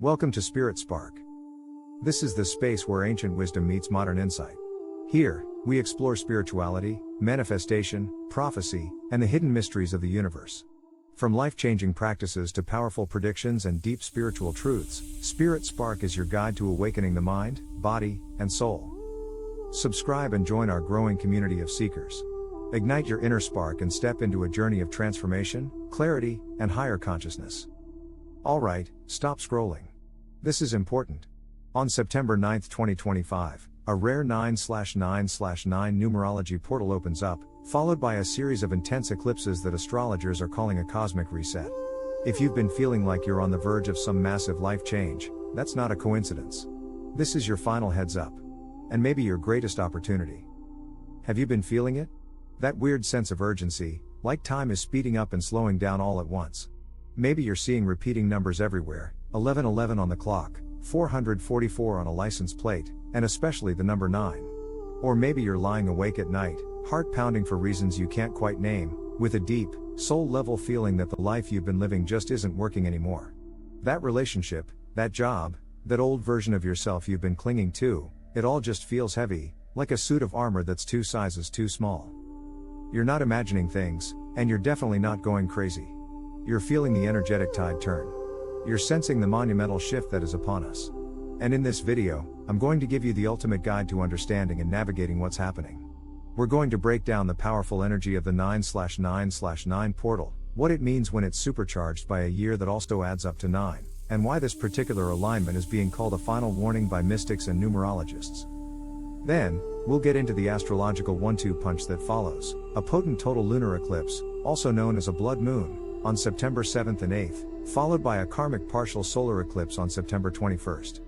Welcome to Spirit Spark. This is the space where ancient wisdom meets modern insight. Here, we explore spirituality, manifestation, prophecy, and the hidden mysteries of the universe. From life-changing practices to powerful predictions and deep spiritual truths, Spirit Spark is your guide to awakening the mind, body, and soul. Subscribe and join our growing community of seekers. Ignite your inner spark and step into a journey of transformation, clarity, and higher consciousness. Alright, stop scrolling. This is important. On September 9, 2025, a rare 9/9/9 numerology portal opens up, followed by a series of intense eclipses that astrologers are calling a cosmic reset. If you've been feeling like you're on the verge of some massive life change, that's not a coincidence. This is your final heads up. And maybe your greatest opportunity. Have you been feeling it? That weird sense of urgency, like time is speeding up and slowing down all at once. Maybe you're seeing repeating numbers everywhere, 1111 on the clock, 444 on a license plate, and especially the number 9. Or maybe you're lying awake at night, heart pounding for reasons you can't quite name, with a deep, soul-level feeling that the life you've been living just isn't working anymore. That relationship, that job, that old version of yourself you've been clinging to, it all just feels heavy, like a suit of armor that's 2 sizes too small. You're not imagining things, and you're definitely not going crazy. You're feeling the energetic tide turn. You're sensing the monumental shift that is upon us. And in this video, I'm going to give you the ultimate guide to understanding and navigating what's happening. We're going to break down the powerful energy of the 9/9/9 portal, what it means when it's supercharged by a year that also adds up to 9, and why this particular alignment is being called a final warning by mystics and numerologists. Then, we'll get into the astrological 1-2 punch that follows, a potent total lunar eclipse, also known as a blood moon, on September 7th and 8th, followed by a karmic partial solar eclipse on September 21st.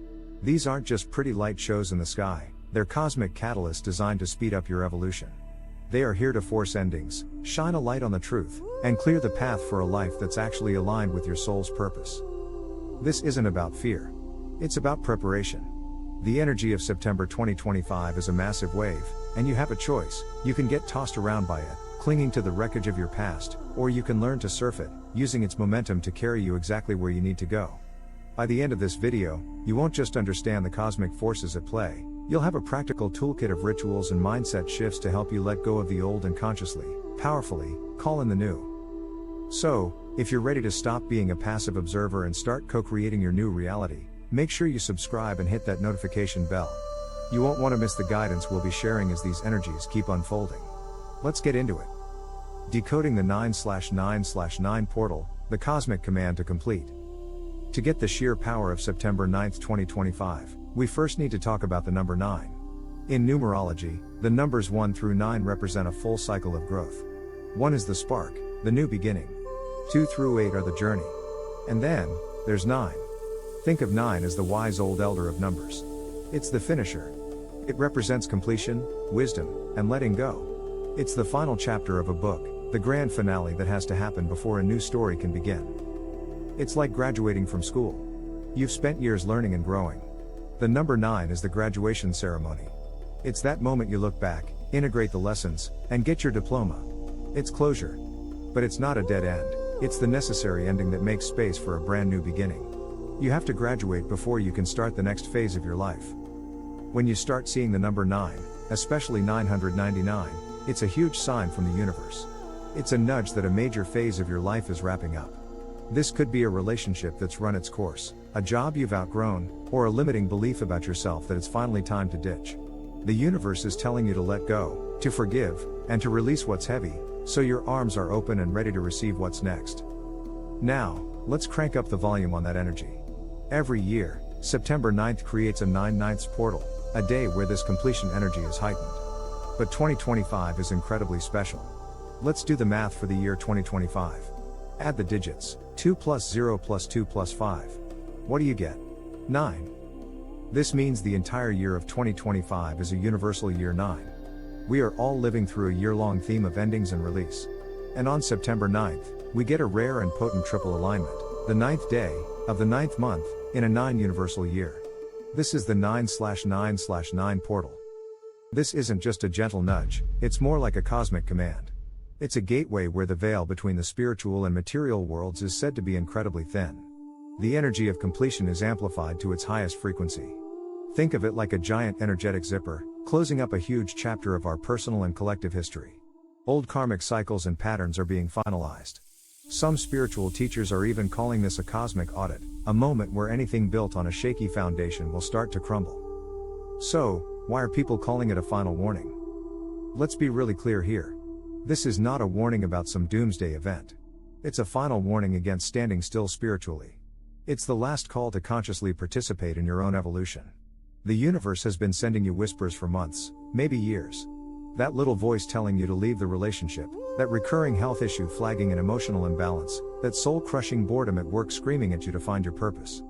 These aren't just pretty light shows in the sky, they're cosmic catalysts designed to speed up your evolution. They are here to force endings, shine a light on the truth, and clear the path for a life that's actually aligned with your soul's purpose. This isn't about fear. It's about preparation. The energy of September 2025 is a massive wave, and you have a choice. You can get tossed around by it, clinging to the wreckage of your past, or you can learn to surf it, using its momentum to carry you exactly where you need to go. By the end of this video, you won't just understand the cosmic forces at play, you'll have a practical toolkit of rituals and mindset shifts to help you let go of the old and consciously, powerfully, call in the new. So, if you're ready to stop being a passive observer and start co-creating your new reality, make sure you subscribe and hit that notification bell. You won't want to miss the guidance we'll be sharing as these energies keep unfolding. Let's get into it. Decoding the 9/9/9 portal, the cosmic command to complete. To get the sheer power of September 9, 2025, we first need to talk about the number 9. In numerology, the numbers 1 through 9 represent a full cycle of growth. 1 is the spark, the new beginning. 2 through 8 are the journey. And then, there's 9. Think of 9 as the wise old elder of numbers. It's the finisher. It represents completion, wisdom, and letting go. It's the final chapter of a book, the grand finale that has to happen before a new story can begin. It's like graduating from school. You've spent years learning and growing. The number 9 is the graduation ceremony. It's that moment you look back, integrate the lessons, and get your diploma. It's closure. But it's not a dead end, it's the necessary ending that makes space for a brand new beginning. You have to graduate before you can start the next phase of your life. When you start seeing the number 9, especially 999, it's a huge sign from the universe. It's a nudge that a major phase of your life is wrapping up. This could be a relationship that's run its course, a job you've outgrown, or a limiting belief about yourself that it's finally time to ditch. The universe is telling you to let go, to forgive, and to release what's heavy, so your arms are open and ready to receive what's next. Now, let's crank up the volume on that energy. Every year, September 9th creates a 9/9 portal, a day where this completion energy is heightened. But 2025 is incredibly special. Let's do the math for the year 2025. Add the digits, 2 plus 0 plus 2 plus 5. What do you get? 9. This means the entire year of 2025 is a universal year 9. We are all living through a year-long theme of endings and release. And on September 9th, we get a rare and potent triple alignment, the 9th day, of the 9th month, in a 9 universal year. This is the 9/9/9 portal. This isn't just a gentle nudge, it's more like a cosmic command. It's a gateway where the veil between the spiritual and material worlds is said to be incredibly thin. The energy of completion is amplified to its highest frequency. Think of it like a giant energetic zipper, closing up a huge chapter of our personal and collective history. Old karmic cycles and patterns are being finalized. Some spiritual teachers are even calling this a cosmic audit, a moment where anything built on a shaky foundation will start to crumble. So, why are people calling it a final warning? Let's be really clear here. This is not a warning about some doomsday event. It's a final warning against standing still spiritually. It's the last call to consciously participate in your own evolution. The universe has been sending you whispers for months, maybe years. That little voice telling you to leave the relationship, that recurring health issue flagging an emotional imbalance, that soul-crushing boredom at work screaming at you to find your purpose.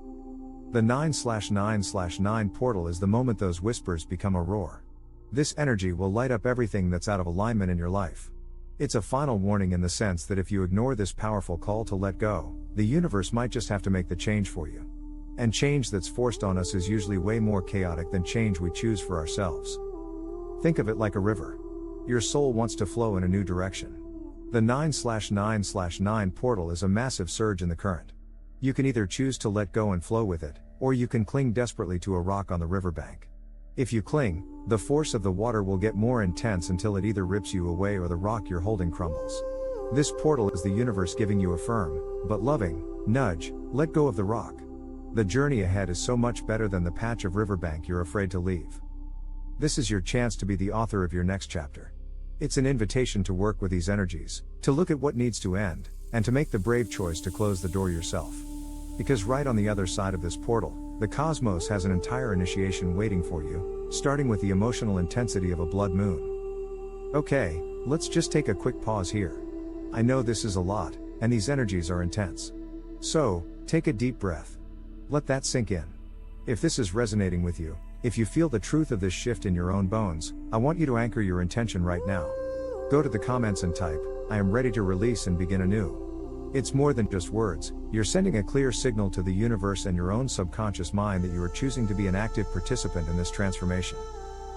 The 9/9/9 portal is the moment those whispers become a roar. This energy will light up everything that's out of alignment in your life. It's a final warning in the sense that if you ignore this powerful call to let go, the universe might just have to make the change for you. And change that's forced on us is usually way more chaotic than change we choose for ourselves. Think of it like a river. Your soul wants to flow in a new direction. The 9/9/9 portal is a massive surge in the current. You can either choose to let go and flow with it, or you can cling desperately to a rock on the riverbank. If you cling, the force of the water will get more intense until it either rips you away or the rock you're holding crumbles. This portal is the universe giving you a firm, but loving, nudge: let go of the rock. The journey ahead is so much better than the patch of riverbank you're afraid to leave. This is your chance to be the author of your next chapter. It's an invitation to work with these energies, to look at what needs to end, and to make the brave choice to close the door yourself. Because right on the other side of this portal, the cosmos has an entire initiation waiting for you, starting with the emotional intensity of a blood moon. Okay, let's just take a quick pause here. I know this is a lot, and these energies are intense. So, take a deep breath. Let that sink in. If this is resonating with you, if you feel the truth of this shift in your own bones, I want you to anchor your intention right now. Go to the comments and type, "I am ready to release and begin anew." It's more than just words, you're sending a clear signal to the universe and your own subconscious mind that you are choosing to be an active participant in this transformation.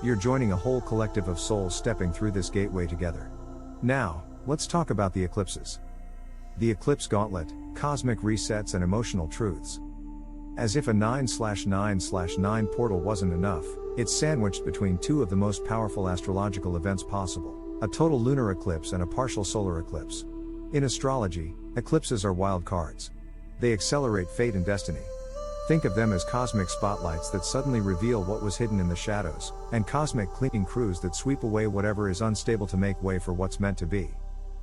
You're joining a whole collective of souls stepping through this gateway together. Now, let's talk about the eclipses. The eclipse gauntlet, cosmic resets and emotional truths. As if a 9/9/9 portal wasn't enough, it's sandwiched between two of the most powerful astrological events possible, a total lunar eclipse and a partial solar eclipse. In astrology, eclipses are wild cards. They accelerate fate and destiny. Think of them as cosmic spotlights that suddenly reveal what was hidden in the shadows, and cosmic cleaning crews that sweep away whatever is unstable to make way for what's meant to be.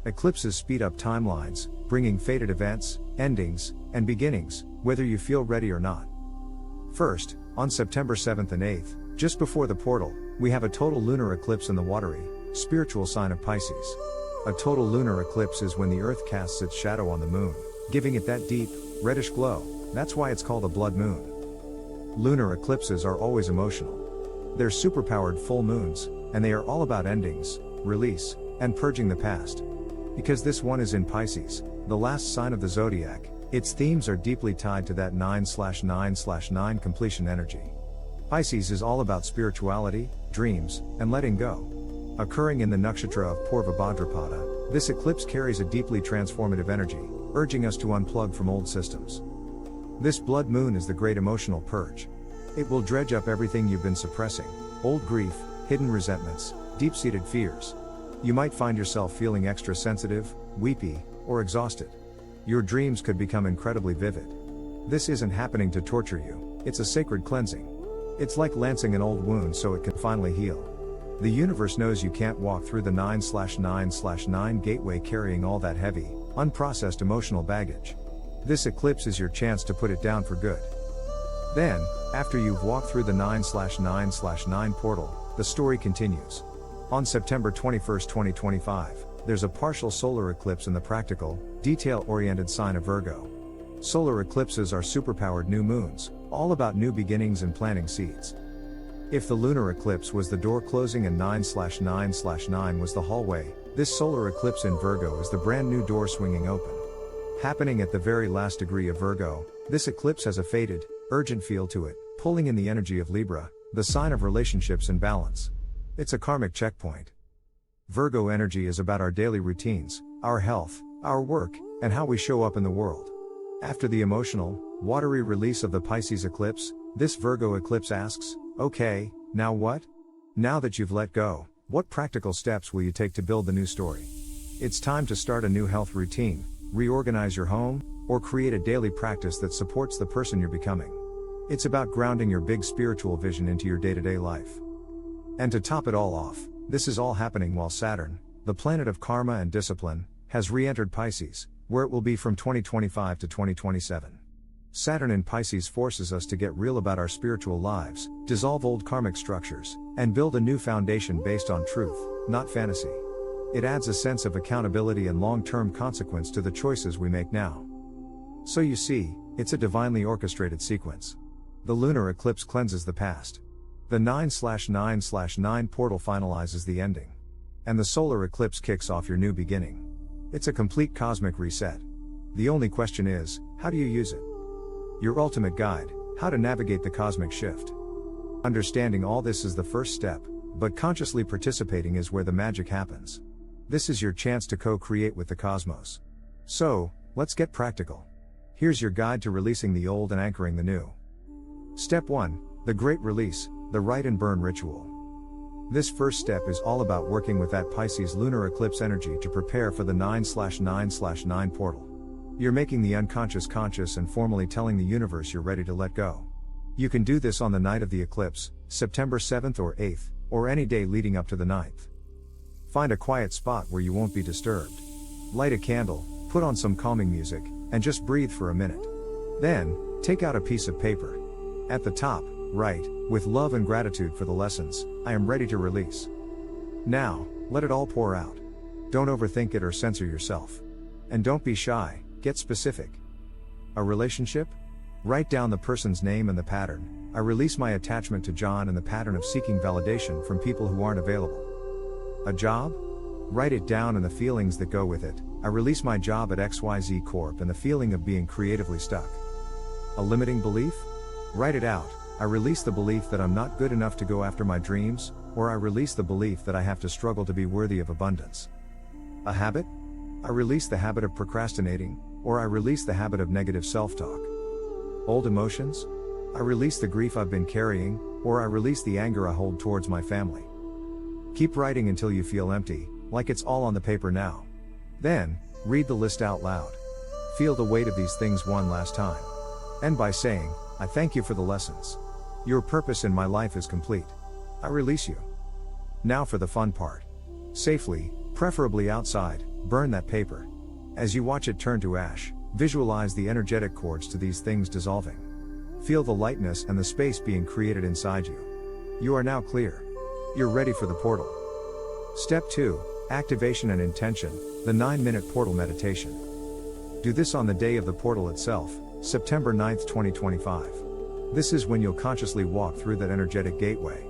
Eclipses speed up timelines, bringing fated events, endings, and beginnings, whether you feel ready or not. First, on September 7th and 8th, just before the portal, we have a total lunar eclipse in the watery, spiritual sign of Pisces. A total lunar eclipse is when the Earth casts its shadow on the moon, giving it that deep, reddish glow. That's why it's called a blood moon. Lunar eclipses are always emotional. They're superpowered full moons, and they are all about endings, release, and purging the past. Because this one is in Pisces, the last sign of the zodiac, its themes are deeply tied to that 9/9/9 completion energy. Pisces is all about spirituality, dreams, and letting go. Occurring in the nakshatra of Purva Bhadrapada, this eclipse carries a deeply transformative energy, urging us to unplug from old systems. This blood moon is the great emotional purge. It will dredge up everything you've been suppressing: old grief, hidden resentments, deep-seated fears. You might find yourself feeling extra sensitive, weepy, or exhausted. Your dreams could become incredibly vivid. This isn't happening to torture you, it's a sacred cleansing. It's like lancing an old wound so it can finally heal. The universe knows you can't walk through the 9/9/9 gateway carrying all that heavy, unprocessed emotional baggage. This eclipse is your chance to put it down for good. Then, after you've walked through the 9/9/9 portal, the story continues. On September 21, 2025, there's a partial solar eclipse in the practical, detail-oriented sign of Virgo. Solar eclipses are superpowered new moons, all about new beginnings and planting seeds. If the lunar eclipse was the door closing and 9/9/9 was the hallway, this solar eclipse in Virgo is the brand new door swinging open. Happening at the very last degree of Virgo, this eclipse has a fated, urgent feel to it, pulling in the energy of Libra, the sign of relationships and balance. It's a karmic checkpoint. Virgo energy is about our daily routines, our health, our work, and how we show up in the world. After the emotional, watery release of the Pisces eclipse, this Virgo eclipse asks, okay, now what? Now that you've let go, what practical steps will you take to build the new story? It's time to start a new health routine, reorganize your home, or create a daily practice that supports the person you're becoming. It's about grounding your big spiritual vision into your day-to-day life. And to top it all off, this is all happening while Saturn, the planet of karma and discipline, has re-entered Pisces, where it will be from 2025 to 2027. Saturn in Pisces forces us to get real about our spiritual lives, dissolve old karmic structures, and build a new foundation based on truth, not fantasy. It adds a sense of accountability and long-term consequence to the choices we make now. So you see, it's a divinely orchestrated sequence. The lunar eclipse cleanses the past. The 9/9/9 portal finalizes the ending. And the solar eclipse kicks off your new beginning. It's a complete cosmic reset. The only question is, how do you use it? Your ultimate guide, how to navigate the cosmic shift. Understanding all this is the first step, but consciously participating is where the magic happens. This is your chance to co-create with the cosmos. So, let's get practical. Here's your guide to releasing the old and anchoring the new. Step 1, the Great Release, the Write and Burn Ritual. This first step is all about working with that Pisces lunar eclipse energy to prepare for the 9/9/9 portal. You're making the unconscious conscious and formally telling the universe you're ready to let go. You can do this on the night of the eclipse, September 7th or 8th, or any day leading up to the 9th. Find a quiet spot where you won't be disturbed. Light a candle, put on some calming music, and just breathe for a minute. Then, take out a piece of paper. At the top, write, with love and gratitude for the lessons, I am ready to release. Now, let it all pour out. Don't overthink it or censor yourself. And don't be shy, get specific. A relationship? Write down the person's name and the pattern. I release my attachment to John and the pattern of seeking validation from people who aren't available. A job? Write it down and the feelings that go with it. I release my job at XYZ Corp and the feeling of being creatively stuck. A limiting belief? Write it out. I release the belief that I'm not good enough to go after my dreams, or I release the belief that I have to struggle to be worthy of abundance. A habit? I release the habit of procrastinating, or I release the habit of negative self-talk. Old emotions? I release the grief I've been carrying, or I release the anger I hold towards my family. Keep writing until you feel empty, like it's all on the paper now. Then, read the list out loud. Feel the weight of these things one last time. End by saying, I thank you for the lessons. Your purpose in my life is complete. I release you. Now for the fun part. Safely, preferably outside, burn that paper. As you watch it turn to ash, visualize the energetic cords to these things dissolving. Feel the lightness and the space being created inside you. You are now clear. You're ready for the portal. Step 2, Activation and Intention, the 9-minute portal meditation. Do this on the day of the portal itself, September 9th, 2025. This is when you'll consciously walk through that energetic gateway.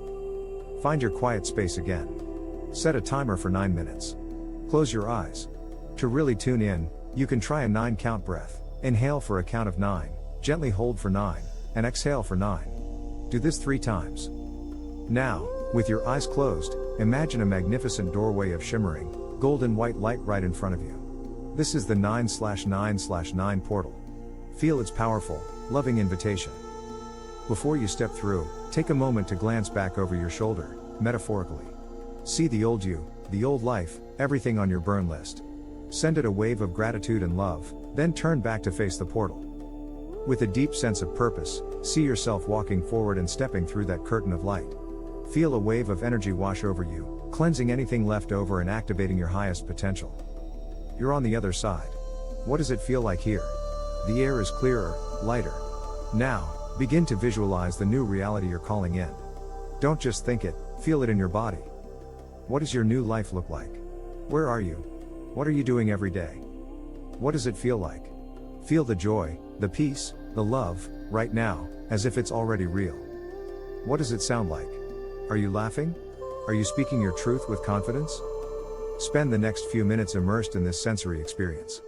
Find your quiet space again. Set a timer for 9 minutes. Close your eyes. To really tune in, you can try a 9-count breath. Inhale for a count of 9, gently hold for 9, and exhale for 9. Do this 3 times. Now, with your eyes closed, imagine a magnificent doorway of shimmering, golden white light right in front of you. This is the 9/9/9 portal. Feel its powerful, loving invitation. Before you step through, take a moment to glance back over your shoulder, metaphorically. See the old you, the old life, everything on your burn list. Send it a wave of gratitude and love, then turn back to face the portal. With a deep sense of purpose, see yourself walking forward and stepping through that curtain of light. Feel a wave of energy wash over you, cleansing anything left over and activating your highest potential. You're on the other side. What does it feel like here? The air is clearer, lighter. Now, begin to visualize the new reality you're calling in. Don't just think it, feel it in your body. What does your new life look like? Where are you? What are you doing every day? What does it feel like? Feel the joy, the peace, the love, right now, as if it's already real. What does it sound like? Are you laughing? Are you speaking your truth with confidence? Spend the next few minutes immersed in this sensory experience.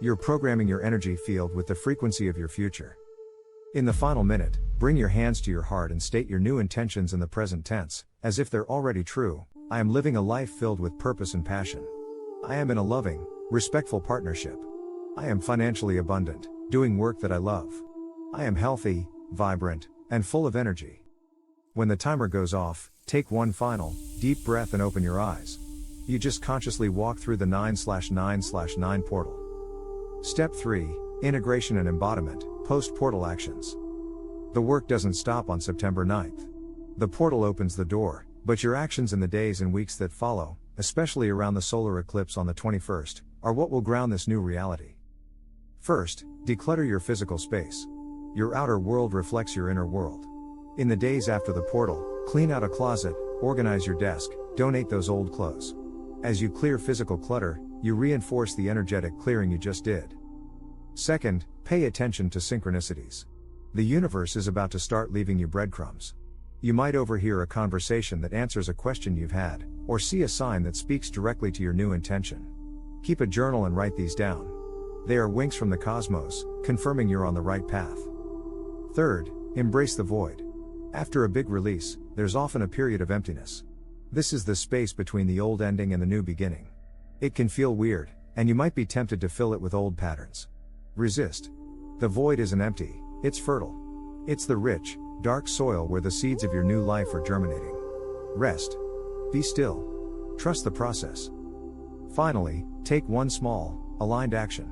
You're programming your energy field with the frequency of your future. In the final minute, bring your hands to your heart and state your new intentions in the present tense, as if they're already true. I am living a life filled with purpose and passion. I am in a loving, respectful partnership. I am financially abundant. doing work that I love. I am healthy, vibrant, and full of energy. When the timer goes off, take one final, deep breath and open your eyes. You just consciously walk through the 9/9/9 portal. Step 3, Integration and Embodiment, Post-Portal Actions. The work doesn't stop on September 9th. The portal opens the door, but your actions in the days and weeks that follow, especially around the solar eclipse on the 21st, are what will ground this new reality. First, declutter your physical space. Your outer world reflects your inner world. In the days after the portal, clean out a closet, organize your desk, donate those old clothes. As you clear physical clutter, you reinforce the energetic clearing you just did. Second, pay attention to synchronicities. The universe is about to start leaving you breadcrumbs. You might overhear a conversation that answers a question you've had, or see a sign that speaks directly to your new intention. Keep a journal and write these down. They are winks from the cosmos, confirming you're on the right path. Third, embrace the void. After a big release, there's often a period of emptiness. This is the space between the old ending and the new beginning. It can feel weird, and you might be tempted to fill it with old patterns. Resist. The void isn't empty, it's fertile. It's the rich, dark soil where the seeds of your new life are germinating. Rest. Be still. Trust the process. Finally, take one small, aligned action.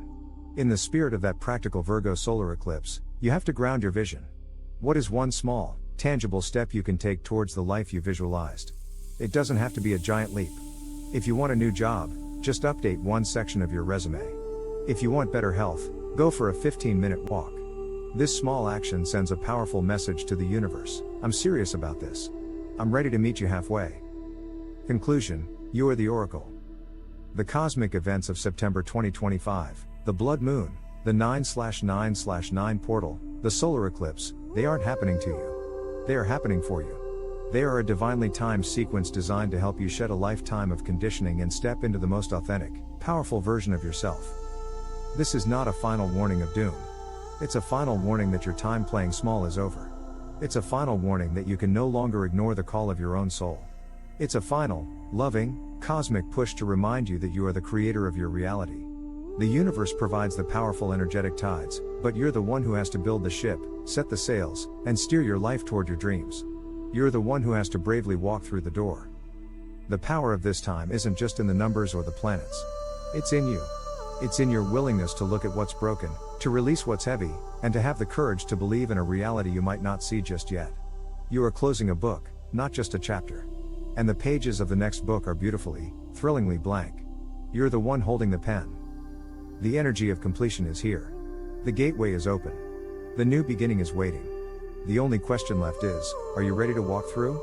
In the spirit of that practical Virgo solar eclipse, you have to ground your vision. What is one small, tangible step you can take towards the life you visualized? It doesn't have to be a giant leap. If you want a new job, just update one section of your resume. If you want better health, go for a 15-minute walk. This small action sends a powerful message to the universe. I'm serious about this. I'm ready to meet you halfway. Conclusion, you are the oracle. The cosmic events of September 2025, the blood moon, the 9/9/9 portal, the solar eclipse, they aren't happening to you. They are happening for you. They are a divinely timed sequence designed to help you shed a lifetime of conditioning and step into the most authentic, powerful version of yourself. This is not a final warning of doom. It's a final warning that your time playing small is over. It's a final warning that you can no longer ignore the call of your own soul. It's a final, loving, cosmic push to remind you that you are the creator of your reality. The universe provides the powerful energetic tides, but you're the one who has to build the ship, set the sails, and steer your life toward your dreams. You're the one who has to bravely walk through the door. The power of this time isn't just in the numbers or the planets. It's in you. It's in your willingness to look at what's broken, to release what's heavy, and to have the courage to believe in a reality you might not see just yet. You are closing a book, not just a chapter. And the pages of the next book are beautifully, thrillingly blank. You're the one holding the pen. The energy of completion is here. The gateway is open. The new beginning is waiting. The only question left is, are you ready to walk through?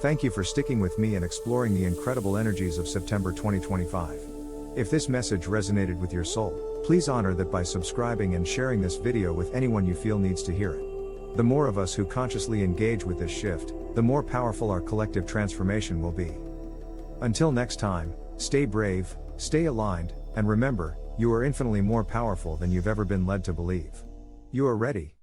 Thank you for sticking with me and exploring the incredible energies of September 2025. If this message resonated with your soul, please honor that by subscribing and sharing this video with anyone you feel needs to hear it. The more of us who consciously engage with this shift, the more powerful our collective transformation will be. Until next time, stay brave, stay aligned, and remember, you are infinitely more powerful than you've ever been led to believe. You are ready.